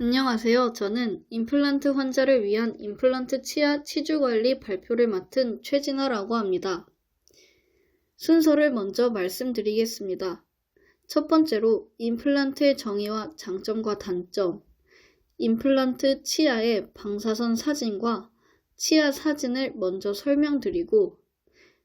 안녕하세요. 저는 임플란트 환자를 위한 임플란트 치아 치주 관리 발표를 맡은 최진아라고 합니다. 순서를 먼저 말씀드리겠습니다. 첫 번째로 임플란트의 정의와 장점과 단점, 임플란트 치아의 방사선 사진과 치아 사진을 먼저 설명드리고,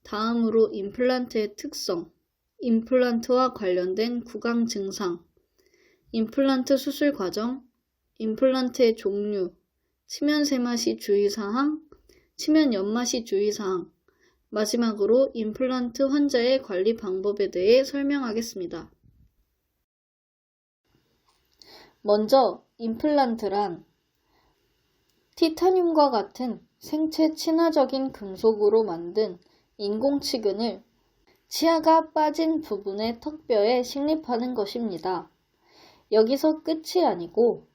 다음으로 임플란트의 특성, 임플란트와 관련된 구강 증상, 임플란트 수술 과정, 임플란트의 종류, 치면 세마시 주의사항, 치면 연마시 주의사항, 마지막으로 임플란트 환자의 관리 방법에 대해 설명하겠습니다. 먼저 임플란트란 티타늄과 같은 생체 친화적인 금속으로 만든 인공치근을 치아가 빠진 부분의 턱뼈에 식립하는 것입니다. 여기서 끝이 아니고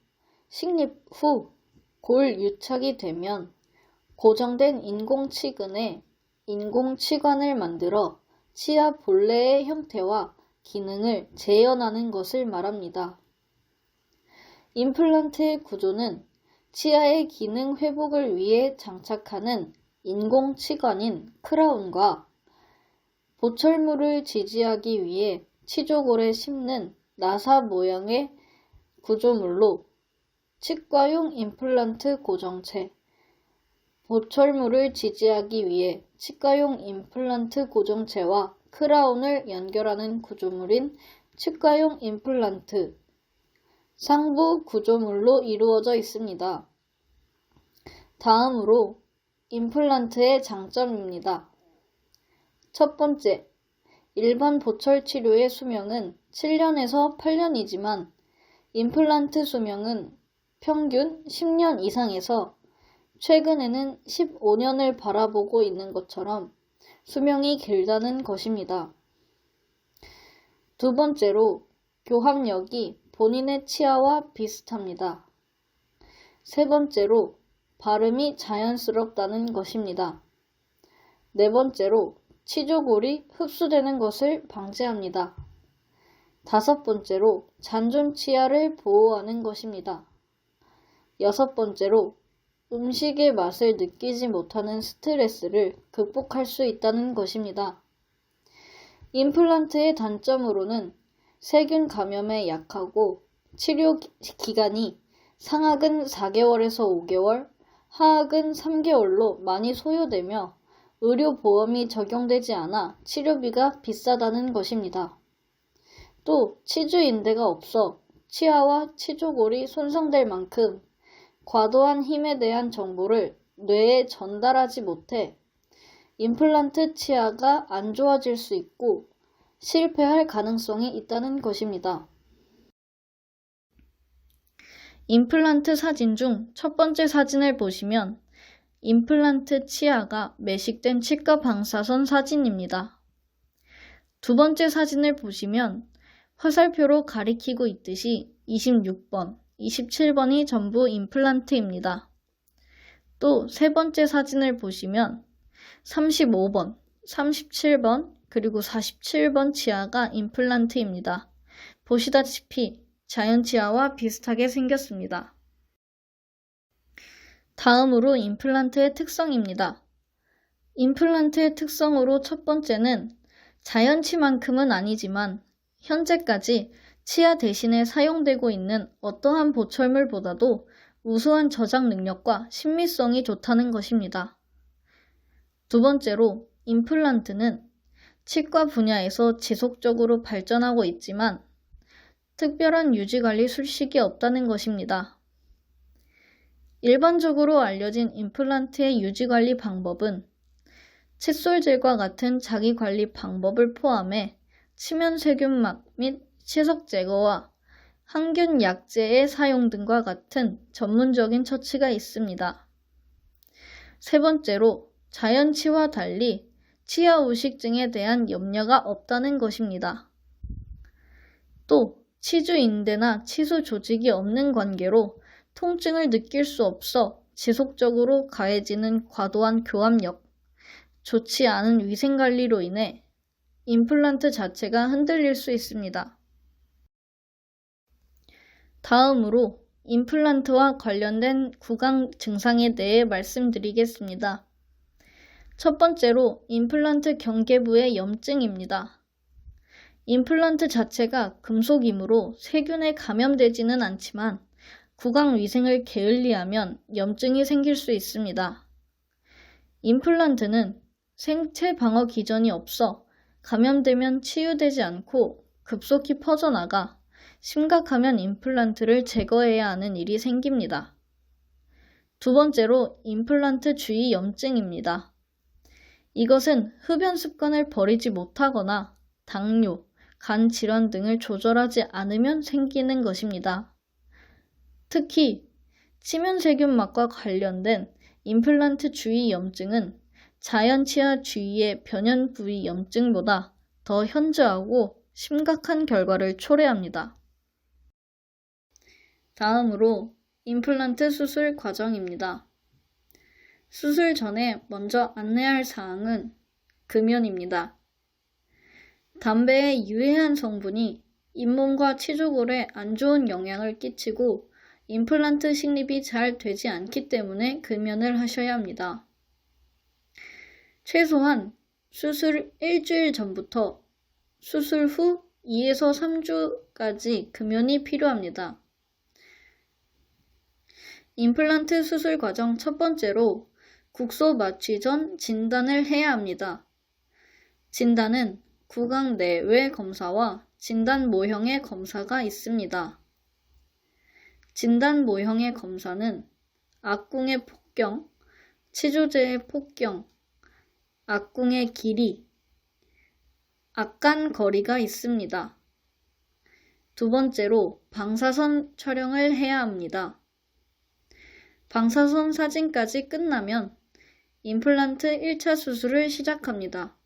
식립 후 골 유착이 되면 고정된 인공치근에 인공치관을 만들어 치아 본래의 형태와 기능을 재현하는 것을 말합니다. 임플란트의 구조는 치아의 기능 회복을 위해 장착하는 인공치관인 크라운과 보철물을 지지하기 위해 치조골에 심는 나사 모양의 구조물로 치과용 임플란트 고정체, 보철물을 지지하기 위해 치과용 임플란트 고정체와 크라운을 연결하는 구조물인 치과용 임플란트, 상부 구조물로 이루어져 있습니다. 다음으로 임플란트의 장점입니다. 첫 번째, 일반 보철 치료의 수명은 7년에서 8년이지만 임플란트 수명은 평균 10년 이상에서 최근에는 15년을 바라보고 있는 것처럼 수명이 길다는 것입니다. 두 번째로, 교합력이 본인의 치아와 비슷합니다. 세 번째로, 발음이 자연스럽다는 것입니다. 네 번째로, 치조골이 흡수되는 것을 방지합니다. 다섯 번째로, 잔존 치아를 보호하는 것입니다. 여섯 번째로, 음식의 맛을 느끼지 못하는 스트레스를 극복할 수 있다는 것입니다. 임플란트의 단점으로는 세균 감염에 약하고 치료 기간이 상악은 4개월에서 5개월, 하악은 3개월로 많이 소요되며 의료보험이 적용되지 않아 치료비가 비싸다는 것입니다. 또 치주인대가 없어 치아와 치조골이 손상될 만큼 과도한 힘에 대한 정보를 뇌에 전달하지 못해 임플란트 치아가 안 좋아질 수 있고 실패할 가능성이 있다는 것입니다. 임플란트 사진 중 첫 번째 사진을 보시면 임플란트 치아가 매식된 치과 방사선 사진입니다. 두 번째 사진을 보시면 화살표로 가리키고 있듯이 26번, 27번이 전부 임플란트입니다. 또 세 번째 사진을 보시면 35번, 37번, 그리고 47번 치아가 임플란트입니다. 보시다시피 자연 치아와 비슷하게 생겼습니다. 다음으로 임플란트의 특성입니다. 임플란트의 특성으로 첫 번째는 자연치만큼은 아니지만 현재까지 치아 대신에 사용되고 있는 어떠한 보철물보다도 우수한 저장 능력과 신미성이 좋다는 것입니다. 두 번째로, 임플란트는 치과 분야에서 지속적으로 발전하고 있지만 특별한 유지관리 술식이 없다는 것입니다. 일반적으로 알려진 임플란트의 유지관리 방법은 칫솔질과 같은 자기관리 방법을 포함해 치면세균막 및 치석 제거와 항균 약제의 사용 등과 같은 전문적인 처치가 있습니다. 세 번째로, 자연치와 달리 치아 우식증에 대한 염려가 없다는 것입니다. 또 치주인대나 치수 조직이 없는 관계로 통증을 느낄 수 없어 지속적으로 가해지는 과도한 교합력, 좋지 않은 위생관리로 인해 임플란트 자체가 흔들릴 수 있습니다. 다음으로 임플란트와 관련된 구강 증상에 대해 말씀드리겠습니다. 첫 번째로 임플란트 경계부의 염증입니다. 임플란트 자체가 금속이므로 세균에 감염되지는 않지만 구강 위생을 게을리하면 염증이 생길 수 있습니다. 임플란트는 생체 방어 기전이 없어 감염되면 치유되지 않고 급속히 퍼져나가 심각하면 임플란트를 제거해야 하는 일이 생깁니다. 두 번째로 임플란트 주위 염증입니다. 이것은 흡연 습관을 버리지 못하거나 당뇨, 간 질환 등을 조절하지 않으면 생기는 것입니다. 특히 치면세균막과 관련된 임플란트 주위 염증은 자연치아 주위의 변연 부위 염증보다 더 현저하고 심각한 결과를 초래합니다. 다음으로 임플란트 수술 과정입니다. 수술 전에 먼저 안내할 사항은 금연입니다. 담배의 유해한 성분이 잇몸과 치조골에 안 좋은 영향을 끼치고 임플란트 식립이 잘 되지 않기 때문에 금연을 하셔야 합니다. 최소한 수술 일주일 전부터 수술 후 2에서 3주까지 금연이 필요합니다. 임플란트 수술 과정 첫 번째로 국소 마취 전 진단을 해야 합니다. 진단은 구강 내외 검사와 진단 모형의 검사가 있습니다. 진단 모형의 검사는 악궁의 폭경, 치조제의 폭경, 악궁의 길이, 악간 거리가 있습니다. 두 번째로 방사선 촬영을 해야 합니다. 방사선 사진까지 끝나면 임플란트 1차 수술을 시작합니다.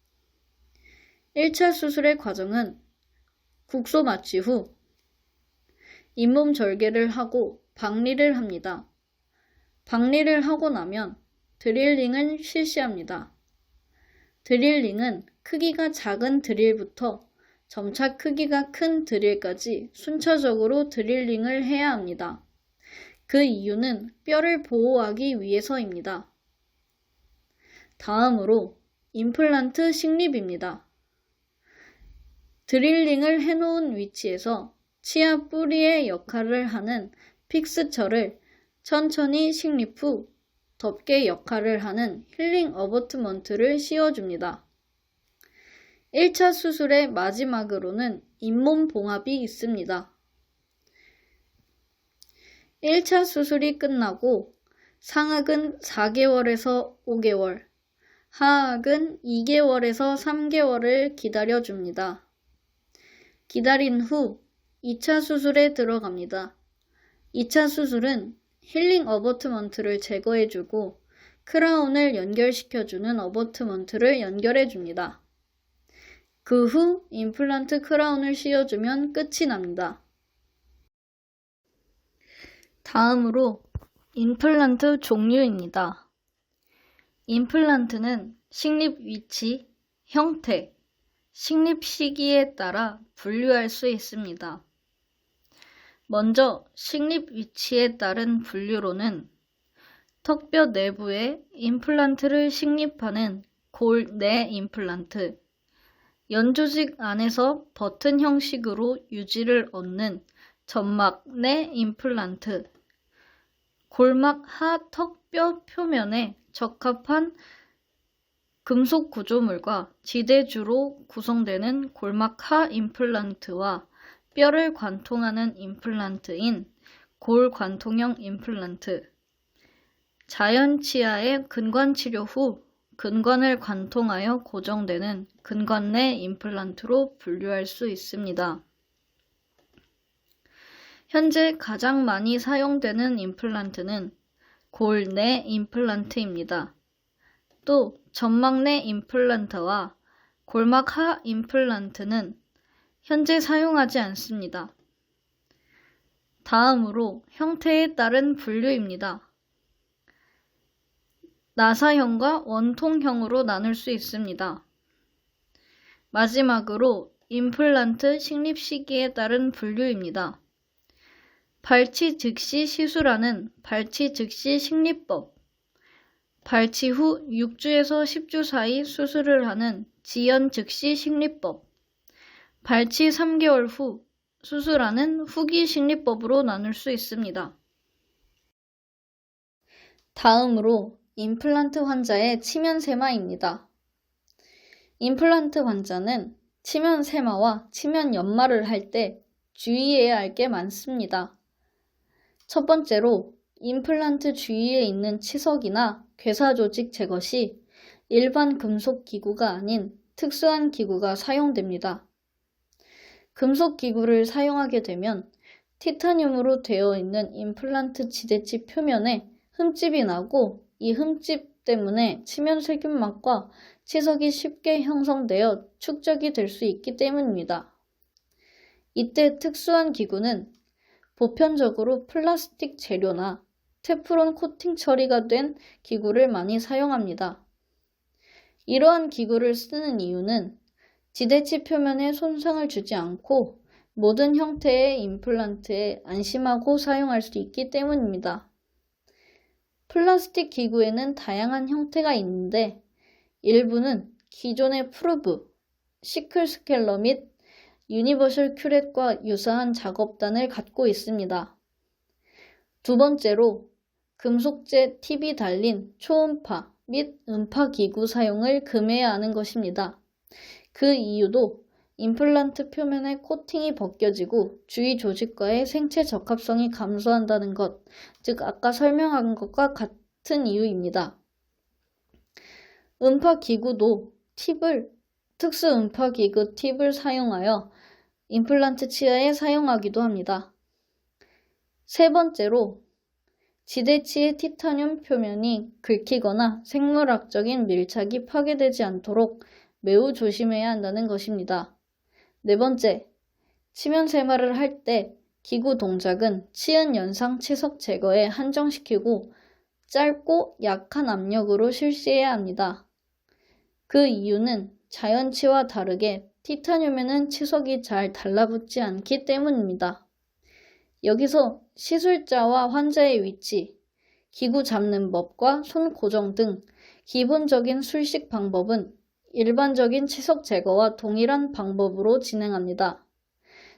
1차 수술의 과정은 국소 마취 후 잇몸 절개를 하고 박리를 합니다. 박리를 하고 나면 드릴링을 실시합니다. 드릴링은 크기가 작은 드릴부터 점차 크기가 큰 드릴까지 순차적으로 드릴링을 해야 합니다. 그 이유는 뼈를 보호하기 위해서입니다. 다음으로 임플란트 식립입니다. 드릴링을 해놓은 위치에서 치아 뿌리의 역할을 하는 픽스처를 천천히 식립 후 덮개 역할을 하는 힐링 어버트먼트를 씌워줍니다. 1차 수술의 마지막으로는 잇몸 봉합이 있습니다. 1차 수술이 끝나고 상악은 4개월에서 5개월, 하악은 2개월에서 3개월을 기다려줍니다. 기다린 후 2차 수술에 들어갑니다. 2차 수술은 힐링 어버트먼트를 제거해주고 크라운을 연결시켜주는 어버트먼트를 연결해줍니다. 그 후 임플란트 크라운을 씌워주면 끝이 납니다. 다음으로 임플란트 종류입니다. 임플란트는 식립 위치, 형태, 식립 시기에 따라 분류할 수 있습니다. 먼저 식립 위치에 따른 분류로는 턱뼈 내부에 임플란트를 식립하는 골 내 임플란트, 연조직 안에서 버튼 형식으로 유지를 얻는 점막 내 임플란트, 골막 하 턱뼈 표면에 적합한 금속 구조물과 지대주로 구성되는 골막 하 임플란트와 뼈를 관통하는 임플란트인 골관통형 임플란트, 자연치아의 근관치료 후 근관을 관통하여 고정되는 근관 내 임플란트로 분류할 수 있습니다. 현재 가장 많이 사용되는 임플란트는 골 내 임플란트입니다. 또 점막 내 임플란트와 골막 하 임플란트는 현재 사용하지 않습니다. 다음으로 형태에 따른 분류입니다. 나사형과 원통형으로 나눌 수 있습니다. 마지막으로 임플란트 식립 시기에 따른 분류입니다. 발치 즉시 시술하는 발치 즉시 식리법, 발치 후 6주에서 10주 사이 수술을 하는 지연 즉시 식리법, 발치 3개월 후 수술하는 후기 식리법으로 나눌 수 있습니다. 다음으로 임플란트 환자의 치면세마입니다. 임플란트 환자는 치면세마와 치면연마를 할 때 주의해야 할 게 많습니다. 첫 번째로 임플란트 주위에 있는 치석이나 괴사조직 제거 시 일반 금속 기구가 아닌 특수한 기구가 사용됩니다. 금속 기구를 사용하게 되면 티타늄으로 되어 있는 임플란트 지대치 표면에 흠집이 나고 이 흠집 때문에 치면세균막과 치석이 쉽게 형성되어 축적이 될 수 있기 때문입니다. 이때 특수한 기구는 보편적으로 플라스틱 재료나 테프론 코팅 처리가 된 기구를 많이 사용합니다. 이러한 기구를 쓰는 이유는 지대치 표면에 손상을 주지 않고 모든 형태의 임플란트에 안심하고 사용할 수 있기 때문입니다. 플라스틱 기구에는 다양한 형태가 있는데 일부는 기존의 프루브, 시클스켈러 및 유니버셜 큐렛과 유사한 작업단을 갖고 있습니다. 두 번째로 금속재 팁이 달린 초음파 및 음파 기구 사용을 금해야 하는 것입니다. 그 이유도 임플란트 표면의 코팅이 벗겨지고 주위 조직과의 생체 적합성이 감소한다는 것, 즉 아까 설명한 것과 같은 이유입니다. 음파 기구도 특수 음파 기구 팁을 사용하여 임플란트 치아에 사용하기도 합니다. 세 번째로 지대치의 티타늄 표면이 긁히거나 생물학적인 밀착이 파괴되지 않도록 매우 조심해야 한다는 것입니다. 네 번째, 치면세마를 할 때 기구 동작은 치은 연상 치석 제거에 한정시키고 짧고 약한 압력으로 실시해야 합니다. 그 이유는 자연치와 다르게 티타늄에는 치석이 잘 달라붙지 않기 때문입니다. 여기서 시술자와 환자의 위치, 기구 잡는 법과 손 고정 등 기본적인 술식 방법은 일반적인 치석 제거와 동일한 방법으로 진행합니다.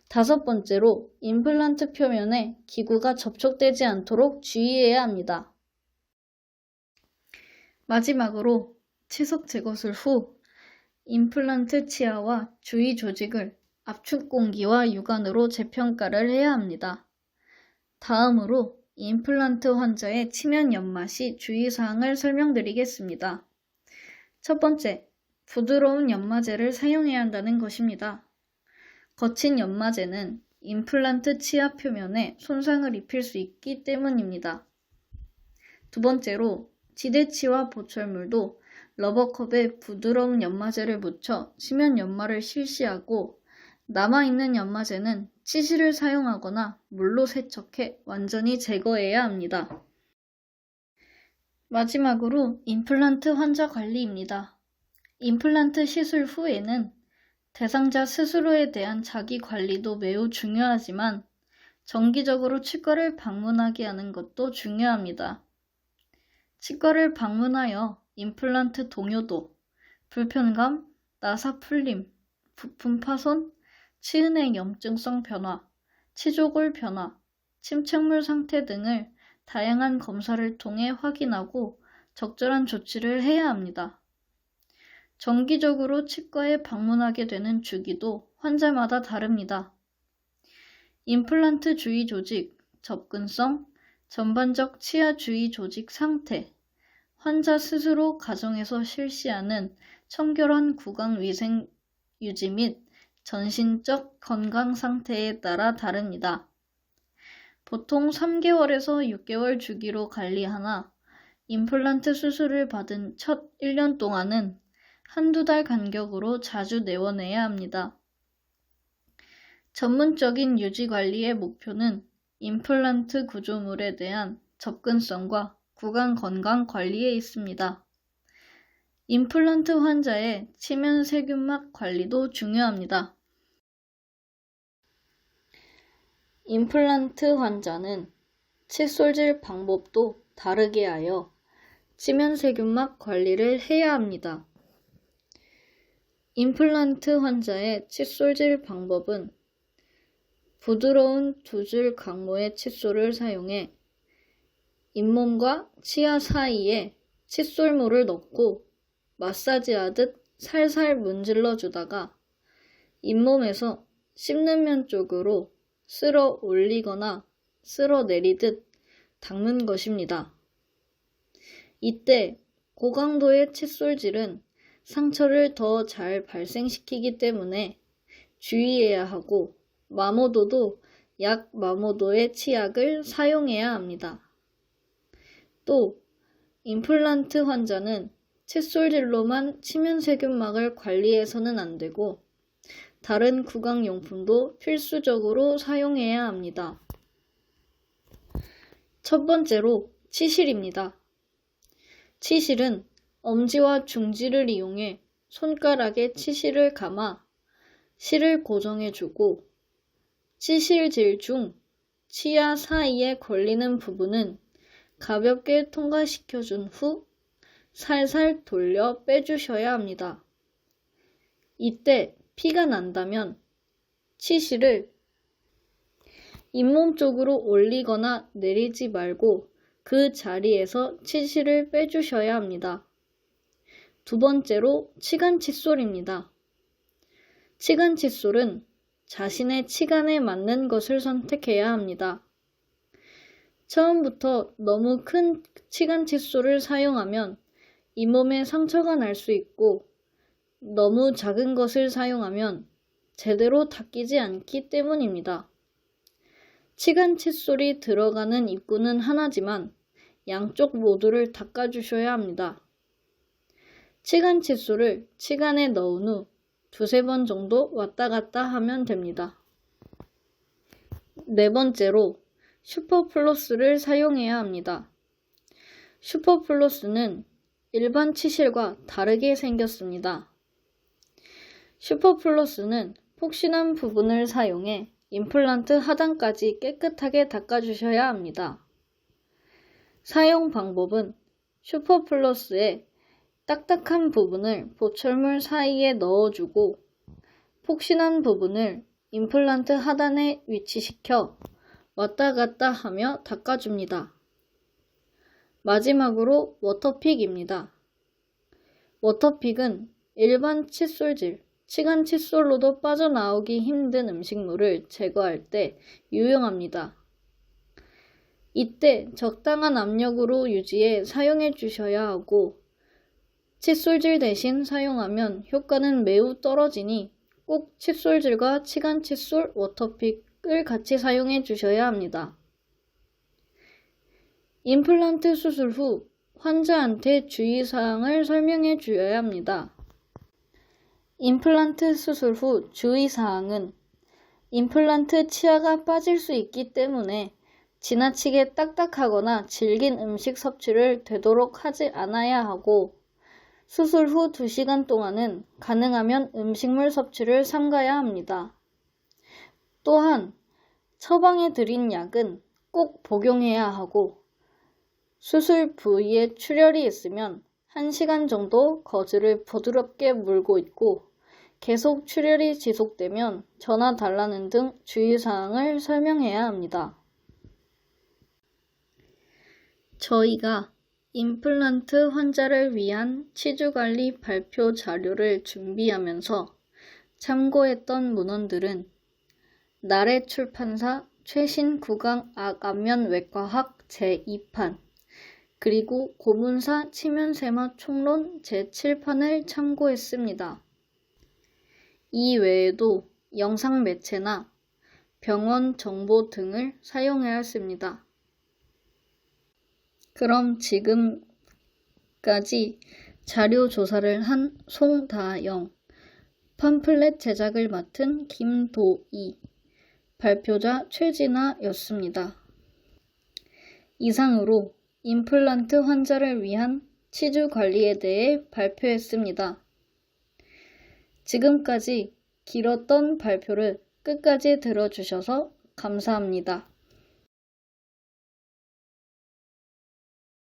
다섯 번째로 임플란트 표면에 기구가 접촉되지 않도록 주의해야 합니다. 마지막으로 치석 제거술 후 임플란트 치아와 주위 조직을 압축 공기와 유관으로 재평가를 해야 합니다. 다음으로 임플란트 환자의 치면 연마 시 주의사항을 설명드리겠습니다. 첫 번째, 부드러운 연마제를 사용해야 한다는 것입니다. 거친 연마제는 임플란트 치아 표면에 손상을 입힐 수 있기 때문입니다. 두 번째로, 지대치와 보철물도 러버컵에 부드러운 연마제를 묻혀 치면 연마를 실시하고 남아있는 연마제는 치실을 사용하거나 물로 세척해 완전히 제거해야 합니다. 마지막으로 임플란트 환자 관리입니다. 임플란트 시술 후에는 대상자 스스로에 대한 자기 관리도 매우 중요하지만 정기적으로 치과를 방문하게 하는 것도 중요합니다. 치과를 방문하여 임플란트 동요도, 불편감, 나사 풀림, 부품 파손, 치은의 염증성 변화, 치조골 변화, 침착물 상태 등을 다양한 검사를 통해 확인하고 적절한 조치를 해야 합니다. 정기적으로 치과에 방문하게 되는 주기도 환자마다 다릅니다. 임플란트 주위 조직, 접근성, 전반적 치아 주위 조직 상태, 환자 스스로 가정에서 실시하는 청결한 구강 위생 유지 및 전신적 건강 상태에 따라 다릅니다. 보통 3개월에서 6개월 주기로 관리하나 임플란트 수술을 받은 첫 1년 동안은 한두 달 간격으로 자주 내원해야 합니다. 전문적인 유지 관리의 목표는 임플란트 구조물에 대한 접근성과 구강 건강 관리에 있습니다. 임플란트 환자의 치면 세균막 관리도 중요합니다. 임플란트 환자는 칫솔질 방법도 다르게 하여 치면세균막 관리를 해야 합니다. 임플란트 환자의 칫솔질 방법은 부드러운 두 줄 강모의 칫솔을 사용해 잇몸과 치아 사이에 칫솔모를 넣고 마사지하듯 살살 문질러 주다가 잇몸에서 씹는 면 쪽으로 쓸어 올리거나 쓸어 내리듯 닦는 것입니다. 이때 고강도의 칫솔질은 상처를 더 잘 발생시키기 때문에 주의해야 하고 마모도도 약 마모도의 치약을 사용해야 합니다. 또 임플란트 환자는 칫솔질로만 치면세균막을 관리해서는 안 되고 다른 구강용품도 필수적으로 사용해야 합니다. 첫 번째로 치실입니다. 치실은 엄지와 중지를 이용해 손가락에 치실을 감아 실을 고정해주고 치실질 중 치아 사이에 걸리는 부분은 가볍게 통과시켜준 후 살살 돌려 빼주셔야 합니다. 이때 피가 난다면 치실을 잇몸 쪽으로 올리거나 내리지 말고 그 자리에서 치실을 빼주셔야 합니다. 두 번째로 치간 칫솔입니다. 치간 칫솔은 자신의 치간에 맞는 것을 선택해야 합니다. 처음부터 너무 큰 치간 칫솔을 사용하면 잇몸에 상처가 날 수 있고 너무 작은 것을 사용하면 제대로 닦이지 않기 때문입니다. 치간 칫솔이 들어가는 입구는 하나지만 양쪽 모두를 닦아주셔야 합니다. 치간 칫솔을 치간에 넣은 후 두세 번 정도 왔다 갔다 하면 됩니다. 네 번째로 슈퍼플러스를 사용해야 합니다. 슈퍼플러스는 일반 치실과 다르게 생겼습니다. 슈퍼플러스는 폭신한 부분을 사용해 임플란트 하단까지 깨끗하게 닦아주셔야 합니다. 사용 방법은 슈퍼플러스에 딱딱한 부분을 보철물 사이에 넣어주고 폭신한 부분을 임플란트 하단에 위치시켜 왔다 갔다 하며 닦아줍니다. 마지막으로 워터픽입니다. 워터픽은 일반 칫솔질, 치간 칫솔로도 빠져나오기 힘든 음식물을 제거할 때 유용합니다. 이때 적당한 압력으로 유지해 사용해 주셔야 하고 칫솔질 대신 사용하면 효과는 매우 떨어지니 꼭 칫솔질과 치간 칫솔, 워터픽을 같이 사용해 주셔야 합니다. 임플란트 수술 후 환자한테 주의사항을 설명해 주어야 합니다. 임플란트 수술 후 주의사항은 임플란트 치아가 빠질 수 있기 때문에 지나치게 딱딱하거나 질긴 음식 섭취를 되도록 하지 않아야 하고 수술 후 2시간 동안은 가능하면 음식물 섭취를 삼가야 합니다. 또한 처방해 드린 약은 꼭 복용해야 하고 수술 부위에 출혈이 있으면 1시간 정도 거즈를 부드럽게 물고 있고 계속 출혈이 지속되면 전화 달라는 등 주의사항을 설명해야 합니다. 저희가 임플란트 환자를 위한 치주관리 발표 자료를 준비하면서 참고했던 문헌들은 나래 출판사 최신 구강 안면외과학 제2판 그리고 고문사 치면세마 총론 제7판을 참고했습니다. 이 외에도 영상 매체나 병원 정보 등을 사용하였습니다. 그럼 지금까지 자료 조사를 한 송다영, 팜플렛 제작을 맡은 김도희, 발표자 최진아였습니다. 이상으로 임플란트 환자를 위한 치주 관리에 대해 발표했습니다. 지금까지 길었던 발표를 끝까지 들어주셔서 감사합니다.